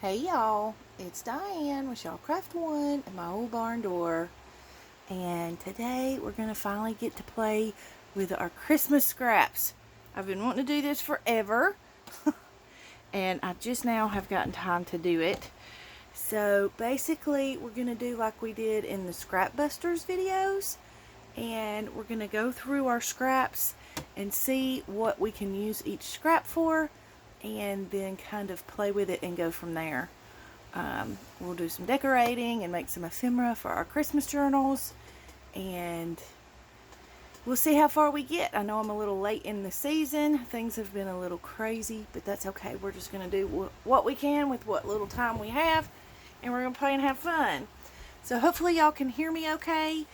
Hey y'all, it's Diane with Y'all Craft One at my old barn door, and today we're gonna finally get to play with our Christmas scraps. I've been wanting to do this forever, and I just now have gotten time to do it. So basically, we're gonna do like we did in the scrapbusters videos, and we're gonna go through our scraps and see what we can use each scrap for, and then kind of play with it and go from there. We'll do some decorating and make some ephemera for our Christmas journals, and we'll see how far we get. I know I'm a little late in the season. Things have been a little crazy, but that's okay. We're just going to do what we can with what little time we have, and we're going to play and have fun. So hopefully y'all can hear me okay.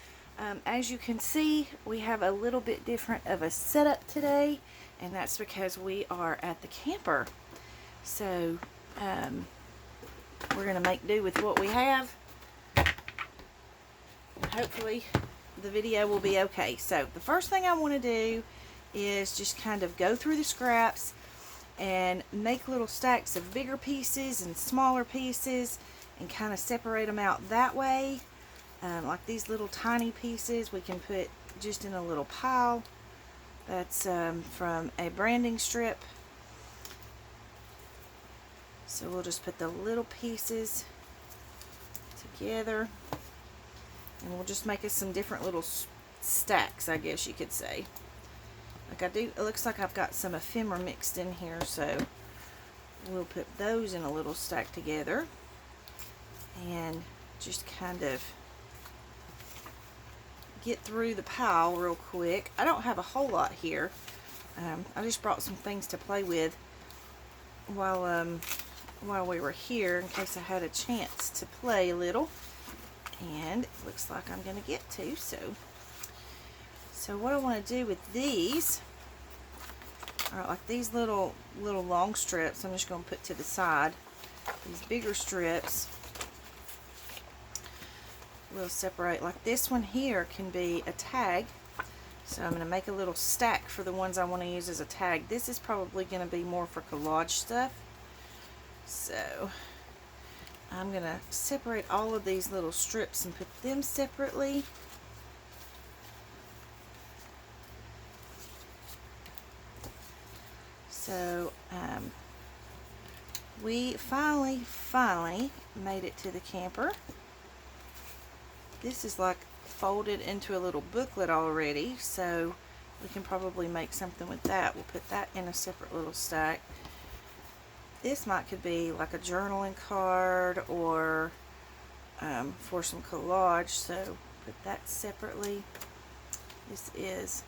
As you can see, we have a little bit different of a setup today, and that's because we are at the camper. So we're going to make do with what we have, and hopefully the video will be okay. So the first thing I want to do is just kind of go through the scraps and make little stacks of bigger pieces and smaller pieces and kind of separate them out that way. Like these little tiny pieces we can put just in a little pile. That's from a branding strip. So we'll just put the little pieces together, and we'll just make us some different little stacks, I guess you could say. Like I do, it looks like I've got some ephemera mixed in here, so we'll put those in a little stack together and just kind of get through the pile real quick. I don't have a whole lot here. I just brought some things to play with while we were here in case I had a chance to play a little, and it looks like I'm gonna get to. So what I want to do with these are like these little long strips. I'm just going to put to the side. These bigger strips we'll separate. Like this one here can be a tag, so I'm going to make a little stack for the ones I want to use as a tag. This is probably going to be more for collage stuff, so I'm going to separate all of these little strips and put them separately. So we finally made it to the camper. This is like folded into a little booklet already, so we can probably make something with that. We'll put that in a separate little stack. This could be like a journaling card or for some collage, so put that separately. This is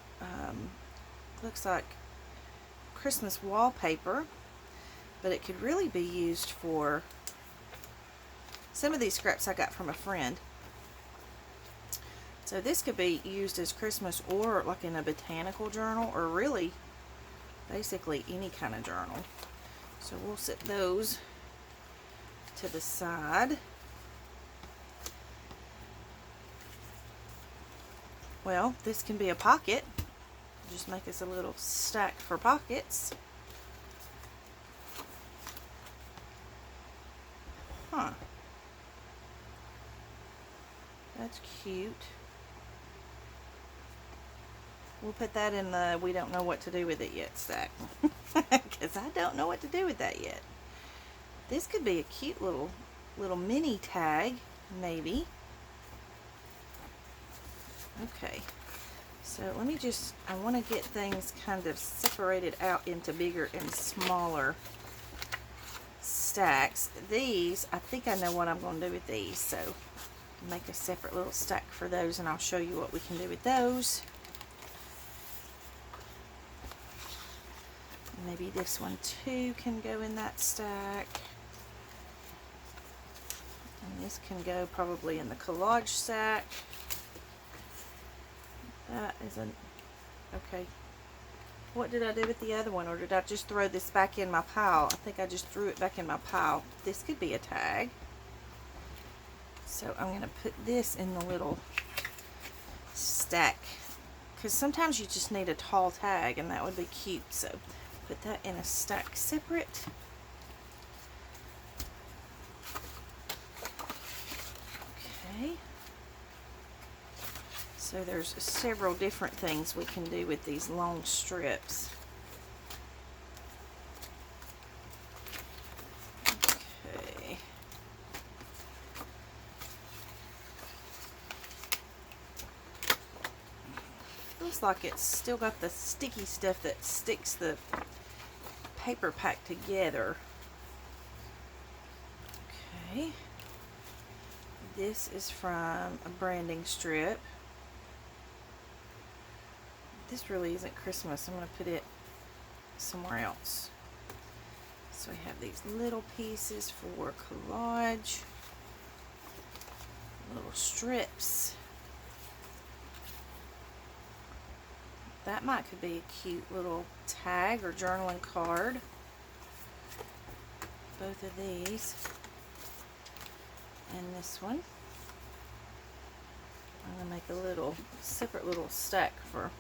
looks like Christmas wallpaper, but it could really be used for some of these scraps I got from a friend. So this could be used as Christmas or like in a botanical journal, or really basically any kind of journal. So we'll set those to the side. Well, this can be a pocket. Just make us a little stack for pockets. Huh. That's cute. We'll put that in the we don't know what to do with it yet stack, because I don't know what to do with that yet. This could be a cute little mini tag, maybe. Okay, so let me just, I want to get things kind of separated out into bigger and smaller stacks. These, I think I know what I'm going to do with these, so make a separate little stack for those, and I'll show you what we can do with those. Maybe this one too can go in that stack. And this can go probably in the collage stack. That isn't, okay. What did I do with the other one, or did I just throw this back in my pile? I think I just threw it back in my pile. This could be a tag. So I'm going to put this in the little stack, because sometimes you just need a tall tag, and that would be cute. So put that in a stack separate. Okay. So there's several different things we can do with these long strips. Okay. Looks like it's still got the sticky stuff that sticks the paper pack together. Okay. This is from a branding strip. This really isn't Christmas. I'm going to put it somewhere else. So we have these little pieces for collage, little strips. That could be a cute little tag or journaling card. Both of these. And this one. I'm going to make a little separate little stack for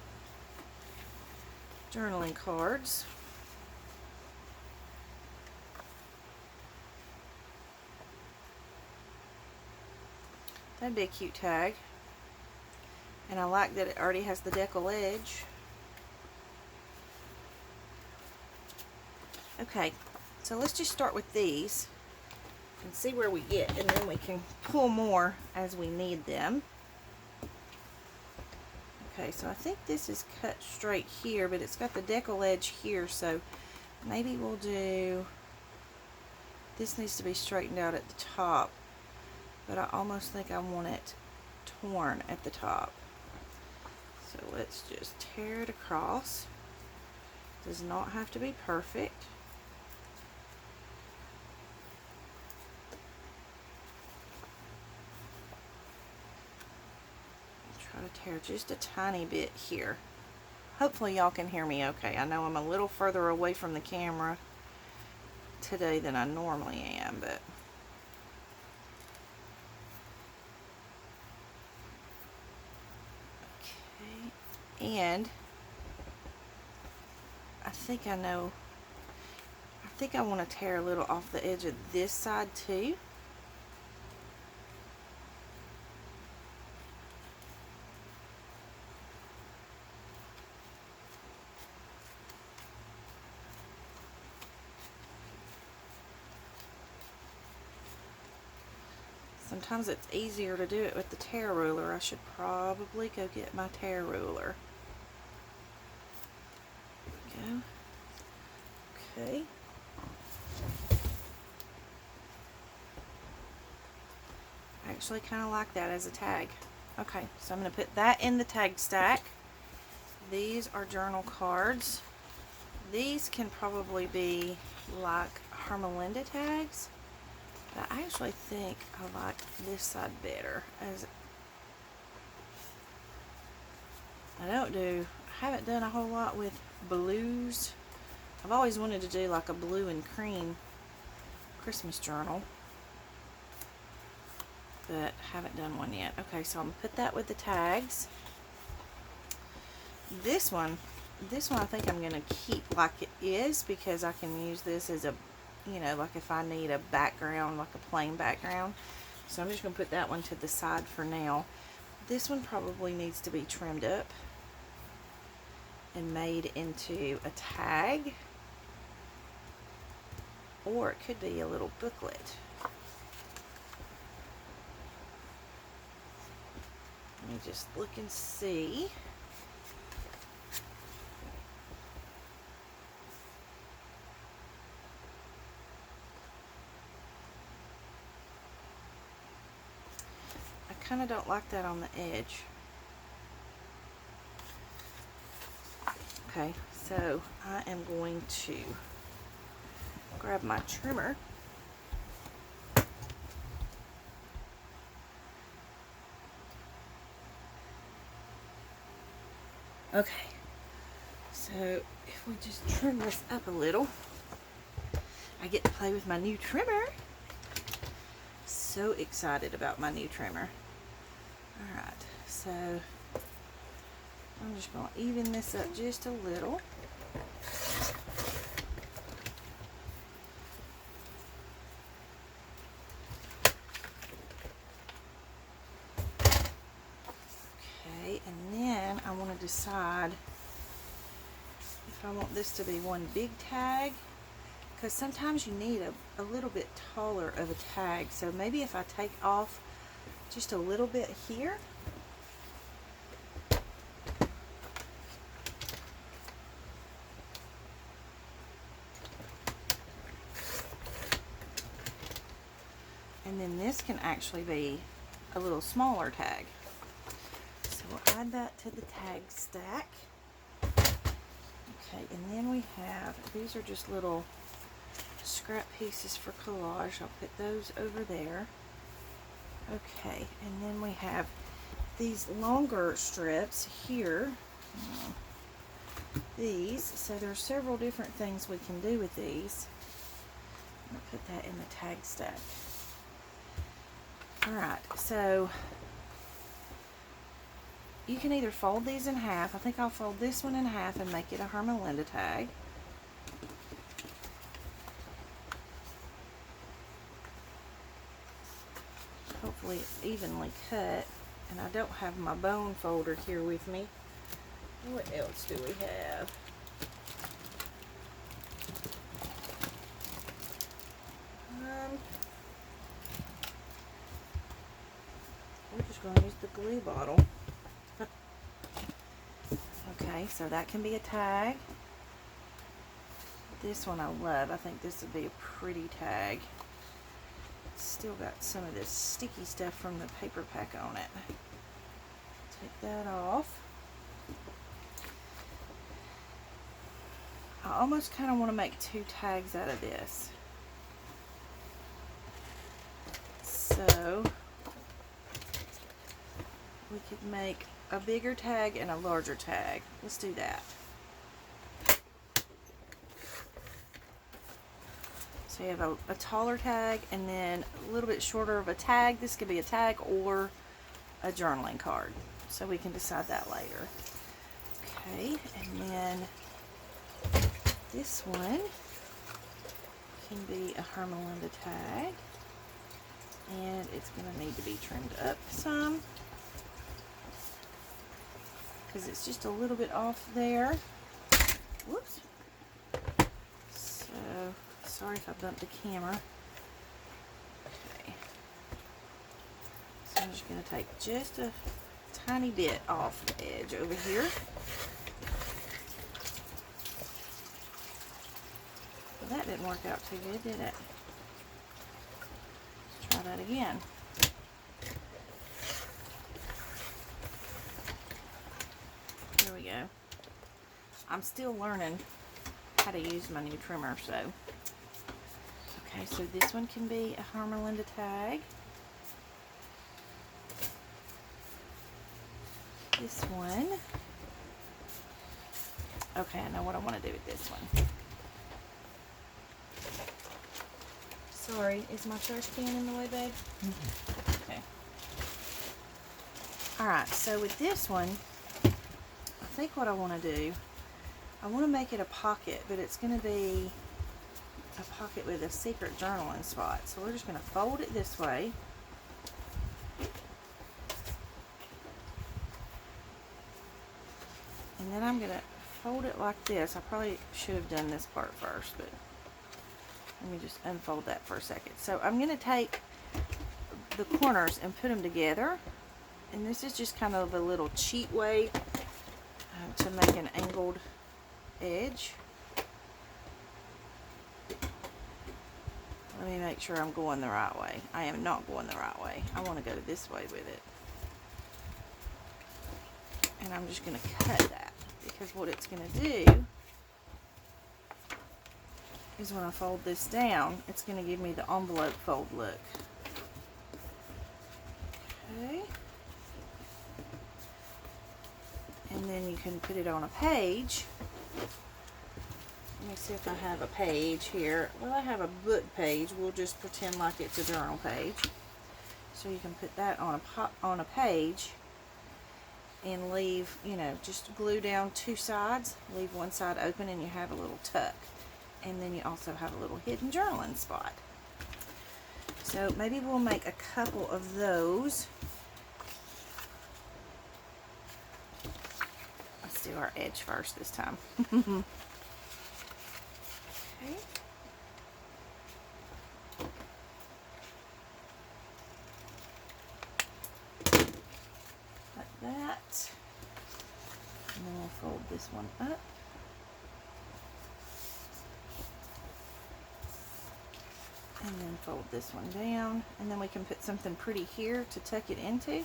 journaling cards. That'd be a cute tag. And I like that it already has the decal edge. Okay, so let's just start with these and see where we get, and then we can pull more as we need them. Okay, so I think this is cut straight here, but it's got the decal edge here, so maybe we'll do, this needs to be straightened out at the top, but I almost think I want it torn at the top. So let's just tear it across. Does not have to be perfect. Try to tear just a tiny bit here. Hopefully y'all can hear me okay. I know I'm a little further away from the camera today than I normally am, but okay. And I think I know, I think I want to tear a little off the edge of this side too. Sometimes it's easier to do it with the tear ruler. I should probably go get my tear ruler. Go. Okay. I actually kind of like that as a tag. Okay, so I'm going to put that in the tag stack. These are journal cards. These can probably be like Hermelinda tags. But I actually think I like this side better, as I haven't done a whole lot with blues. I've always wanted to do like a blue and cream Christmas journal, but haven't done one yet. Okay, so I'm gonna put that with the tags. This one I think I'm gonna keep like it is, because I can use this as a, you know, like if I need a background, like a plain background. So I'm just going to put that one to the side for now. This one probably needs to be trimmed up and made into a tag, or it could be a little booklet. Let me just look and see. I kind of don't like that on the edge. Okay, so I am going to grab my trimmer. Okay, so if we just trim this up a little, I get to play with my new trimmer. So excited about my new trimmer. Alright, so I'm just going to even this up just a little. decide if I want this to be one big tag, because sometimes you need a little bit taller of a tag. So maybe if I take off just a little bit here, and then this can actually be a little smaller tag. So we'll add that to the tag stack. Okay, and then we have, these are just little scrap pieces for collage. I'll put those over there. Okay, and then we have these longer strips here. These, so there's several different things we can do with these. I'll put that in the tag stack. Alright, so you can either fold these in half. I think I'll fold this one in half and make it a Hermelinda tag. Hopefully it's evenly cut. And I don't have my bone folder here with me. What else do we have? We're just going to use the glue bottle. Okay, so that can be a tag. This one I love. I think this would be a pretty tag. It's still got some of this sticky stuff from the paper pack on it. Take that off. I almost kind of want to make two tags out of this. So we could make a bigger tag and a larger tag. Let's do that. So you have a taller tag and then a little bit shorter of a tag. This could be a tag or a journaling card. So we can decide that later. Okay, and then this one can be a Hermelinda tag. And it's going to need to be trimmed up some, because it's just a little bit off there. Whoops. So, sorry if I bumped the camera. Okay. So I'm just going to take just a tiny bit off the edge over here. Well, that didn't work out too good, did it? Let's try that again. There we go. I'm still learning how to use my new trimmer, so. Okay, so this one can be a Hermelinda tag. This one. Okay, I know what I want to do with this one. Sorry, is my trash can in the way, babe? Okay. Alright, so with this one, I think what I want to do, I want to make it a pocket, but it's going to be a pocket with a secret journaling spot. So we're just going to fold it this way. And then I'm going to fold it like this. I probably should have done this part first, but let me just unfold that for a second. So I'm going to take the corners and put them together. And this is just kind of a little cheat way to make an angled edge. Let me make sure I'm going the right way. I am not going the right way. I want to go this way with it. And I'm just going to cut that, because what it's going to do is when I fold this down, it's going to give me the envelope fold look. Okay. And then you can put it on a page. Let me see if I have a page here. Well, I have a book page. We'll just pretend like it's a journal page. So you can put that on a page and leave, you know, just glue down two sides. Leave one side open and you have a little tuck. And then you also have a little hidden journaling spot. So maybe we'll make a couple of those. do our edge first this time. Okay. Like that. And then we'll fold this one up. And then fold this one down. And then we can put something pretty here to tuck it into.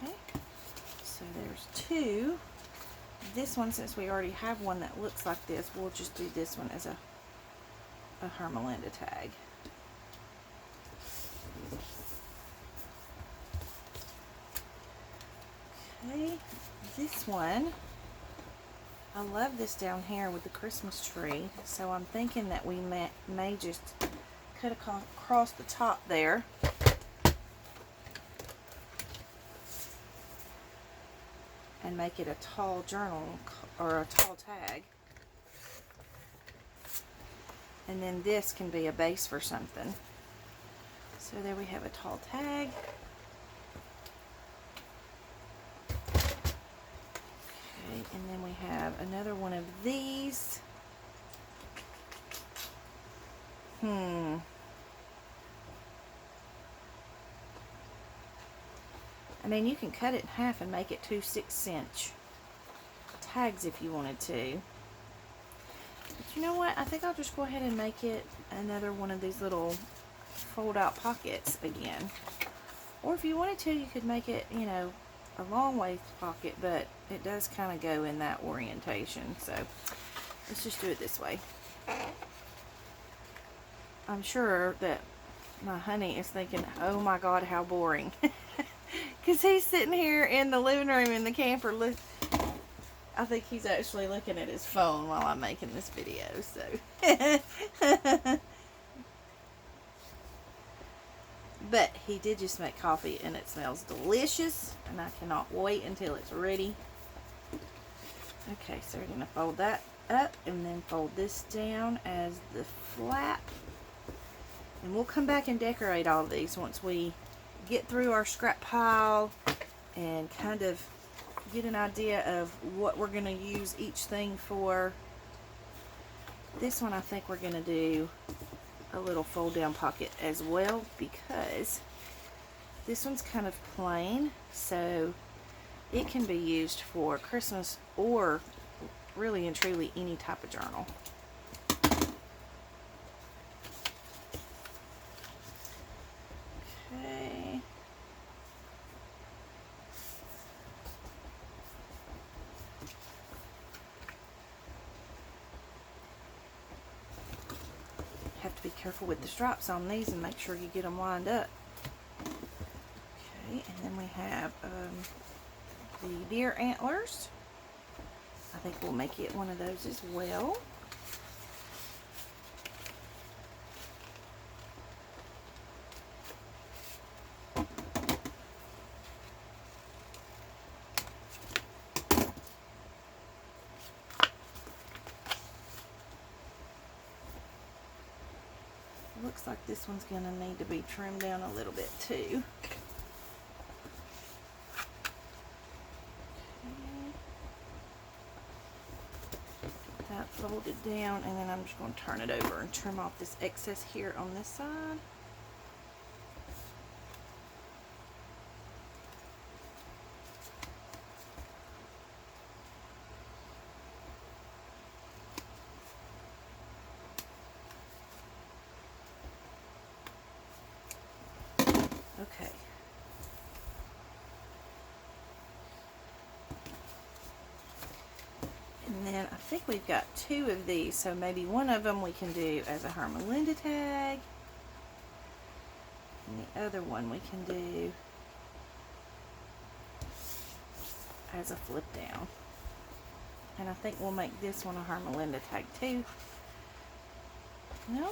Okay. So there's two. This one, since we already have one that looks like this, we'll just do this one as a Hermelinda tag. Okay, this one, I love this down here with the Christmas tree, so I'm thinking that we may just cut across the top there. And make it a tall journal or a tall tag. And then this can be a base for something. So there we have a tall tag. Okay, and then we have another one of these. I mean, you can cut it in half and make it 2 6-inch tags if you wanted to. But you know what? I think I'll just go ahead and make it another one of these little fold-out pockets again. Or if you wanted to, you could make it, you know, a long waist pocket, but it does kind of go in that orientation. So let's just do it this way. I'm sure that my honey is thinking, oh my God, how boring. Because he's sitting here in the living room in the camper. I think he's actually looking at his phone while I'm making this video. So, but he did just make coffee and it smells delicious. And I cannot wait until it's ready. Okay, so we're going to fold that up and then fold this down as the flap. And we'll come back and decorate all of these once we get through our scrap pile and kind of get an idea of what we're going to use each thing for. This one I think we're going to do a little fold down pocket as well, because this one's kind of plain, so it can be used for Christmas or really and truly any type of journal. Okay. Have to be careful with the stripes on these and make sure you get them lined up. Okay, and then we have the deer antlers. I think we'll make it one of those as well. Looks like this one's going to need to be trimmed down a little bit too. That folded down, and then I'm just going to turn it over and trim off this excess here on this side. Okay. And then I think we've got two of these, so maybe one of them we can do as a Hermelinda tag, and the other one we can do as a flip down. And I think we'll make this one a Hermelinda tag too. No?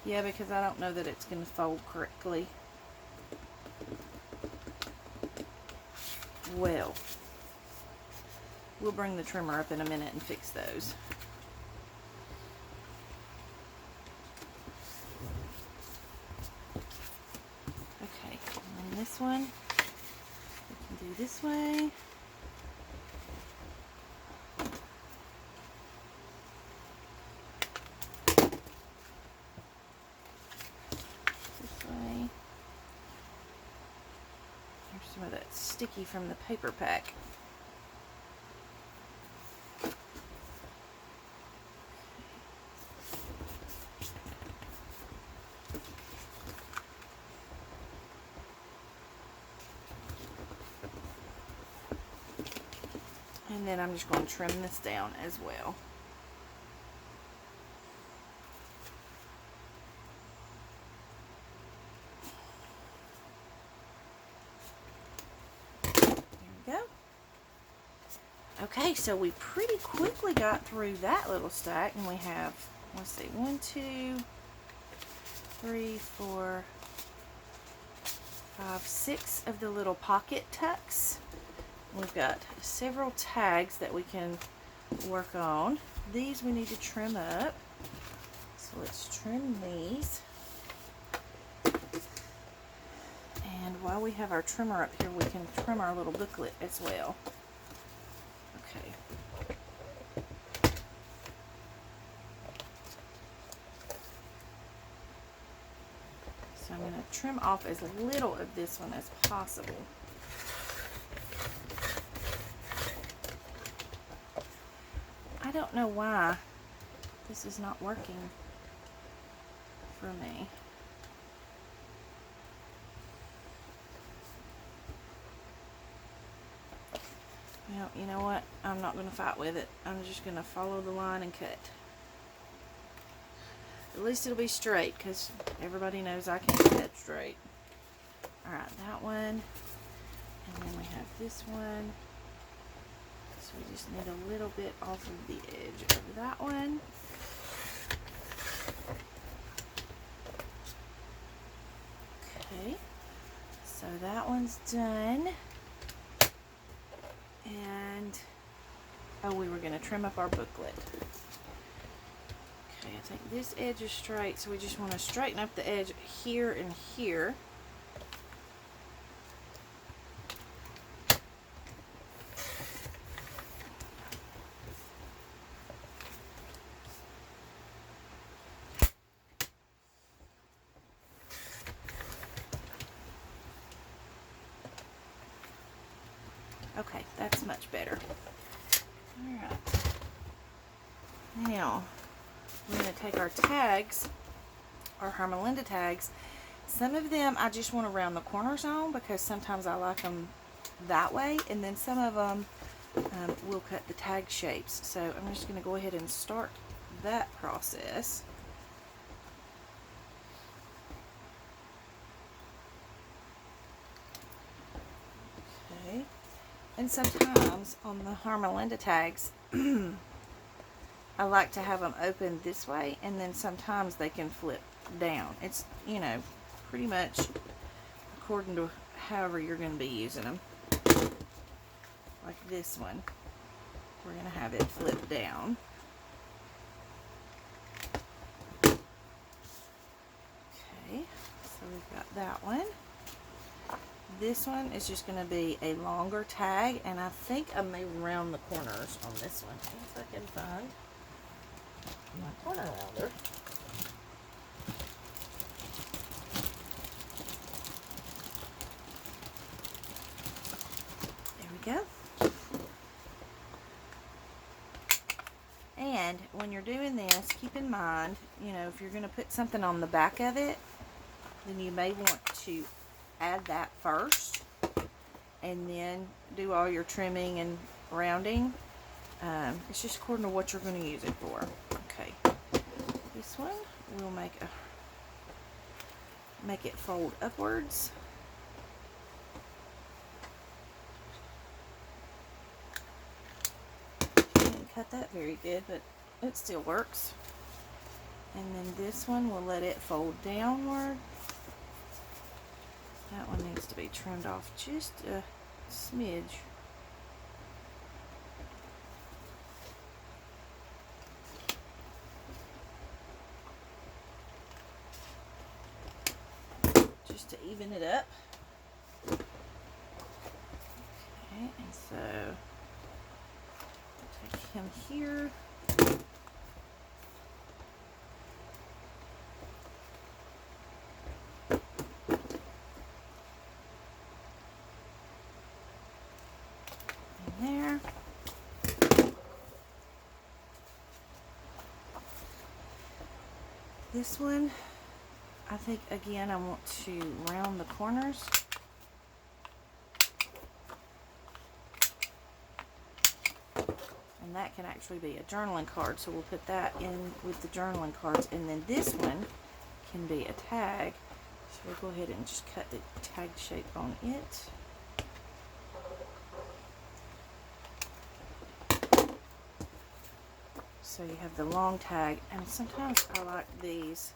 Yeah, because I don't know that it's going to fold correctly. Well, we'll bring the trimmer up in a minute and fix those. Okay, and this this one, we can do this way. Some of that sticky from the paper pack. And then I'm just going to trim this down as well. Okay, so we pretty quickly got through that little stack, and we have, let's see, 1, 2, 3, 4, 5, 6 of the little pocket tucks. We've got several tags that we can work on. These we need to trim up, so let's trim these. And while we have our trimmer up here, we can trim our little booklet as well. Okay. So I'm going to trim off as little of this one as possible. I don't know why this is not working for me. Well, you know what? I'm not going to fight with it. I'm just going to follow the line and cut. At least it'll be straight, because everybody knows I can cut straight. Alright, that one. And then we have this one. So we just need a little bit off of the edge of that one. Okay. So that one's done. And, oh, we were going to trim up our booklet. Okay, I think this edge is straight, so we just want to straighten up the edge here and here. Okay, that's much better. Alright. Now, we're going to take our tags, our Hermelinda tags. Some of them I just want to round the corners on, because sometimes I like them that way. And then some of them will cut the tag shapes. So I'm just going to go ahead and start that process. Okay. And sometimes on the Hermelinda tags, I like to have them open this way, and then sometimes they can flip down. It's, you know, pretty much according to however you're going to be using them. Like this one, we're going to have it flip down. Okay, so we've got that one. This one is just going to be a longer tag, and I think I may round the corners on this one. If I can find my corner rounder. There we go. And when you're doing this, keep in mind, you know, if you're going to put something on the back of it, then you may want to add that first and then do all your trimming and rounding. It's just according to what you're going to use it for. Okay, this one we'll make it fold upwards. Didn't cut that very good, but it still works. And then this one we'll let it fold downward. That one needs to be trimmed off just a smidge. Just to even it up. Okay, and so take him here. In there. This one, I think, again, I want to round the corners. And that can actually be a journaling card, so we'll put that in with the journaling cards. And then this one can be a tag. So we'll go ahead and just cut the tag shape on it. So you have the long tag, and sometimes I like these.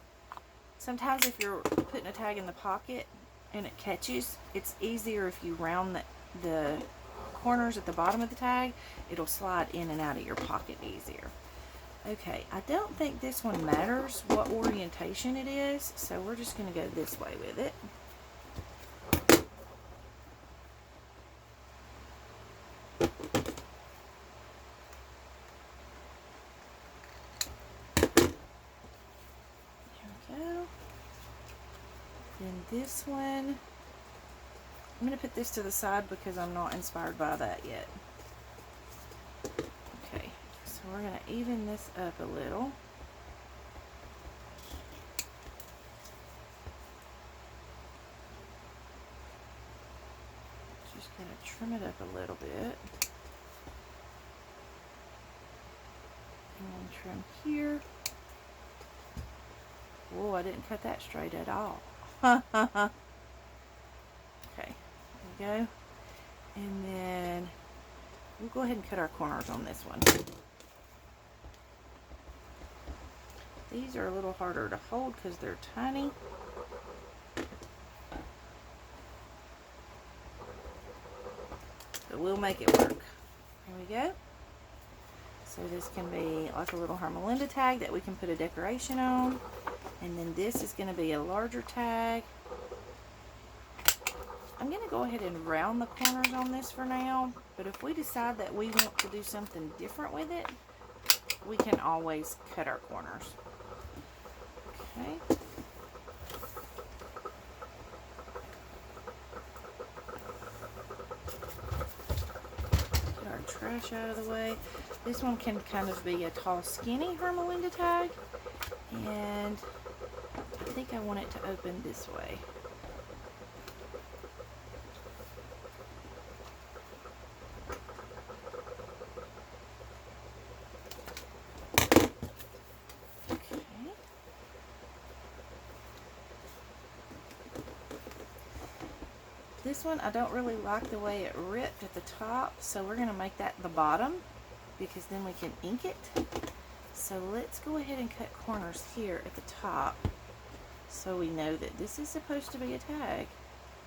Sometimes if you're putting a tag in the pocket and it catches, it's easier if you round the corners at the bottom of the tag. It'll slide in and out of your pocket easier. Okay, I don't think this one matters what orientation it is, so we're just going to go this way with it. Then this one, I'm going to put this to the side because I'm not inspired by that yet. Okay, so we're going to even this up a little. Just going to trim it up a little bit. And then trim here. Whoa, I didn't cut that straight at all. Okay, there we go. And then we'll go ahead and cut our corners on this one. These are a little harder to hold because they're tiny. But we'll make it work. Here we go. So this can be like a little Hermelinda tag that we can put a decoration on. And then this is going to be a larger tag. I'm going to go ahead and round the corners on this for now. But if we decide that we want to do something different with it, we can always cut our corners. Okay. Get our trash out of the way. This one can kind of be a tall, skinny Hermelinda tag. And I think I want it to open this way. Okay. This one, I don't really like the way it ripped at the top, so we're going to make that the bottom because then we can ink it. So let's go ahead and cut corners here at the top so we know that this is supposed to be a tag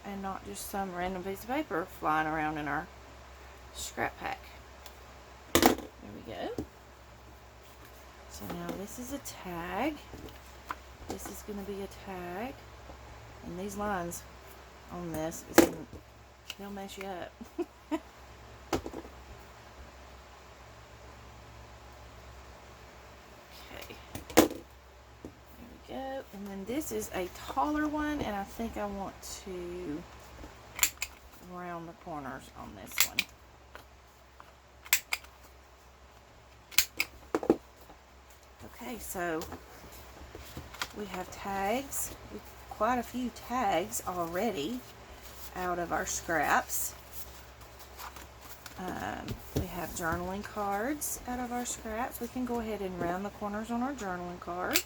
and not just some random piece of paper flying around in our scrap pack. There we go. So now this is a tag. This is going to be a tag. And these lines on this, they'll mess you up. And then this is a taller one, and I think I want to round the corners on this one. Okay, so we have tags, quite a few tags already out of our scraps. We have journaling cards out of our scraps. We can go ahead and round the corners on our journaling cards.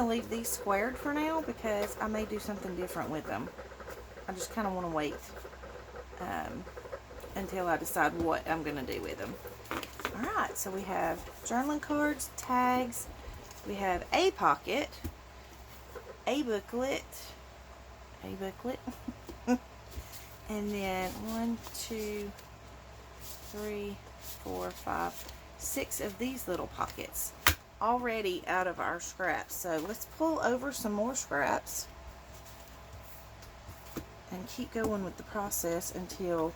Leave these squared for now because I may do something different with them. I just kind of want to wait until I decide what I'm going to do with them. Alright, so we have journaling cards, tags, we have a pocket, a booklet, and then 1, 2, 3, 4, 5, 6 of these little pockets already out of our scraps. So let's pull over some more scraps and keep going with the process until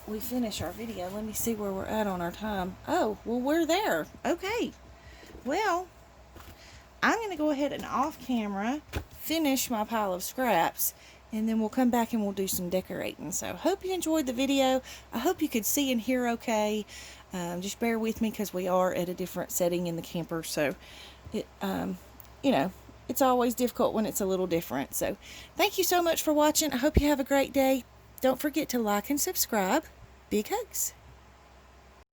we finish our video. Let me see where we're at on our time. Oh, well, we're there. Okay. Well, I'm going to go ahead and off camera finish my pile of scraps, and then we'll come back and we'll do some decorating. So hope you enjoyed the video. I hope you could see and hear okay. Just bear with me because we are at a different setting in the camper. So, you know, it's always difficult when it's a little different. So thank you so much for watching. I hope you have a great day. Don't forget to like and subscribe. Big hugs.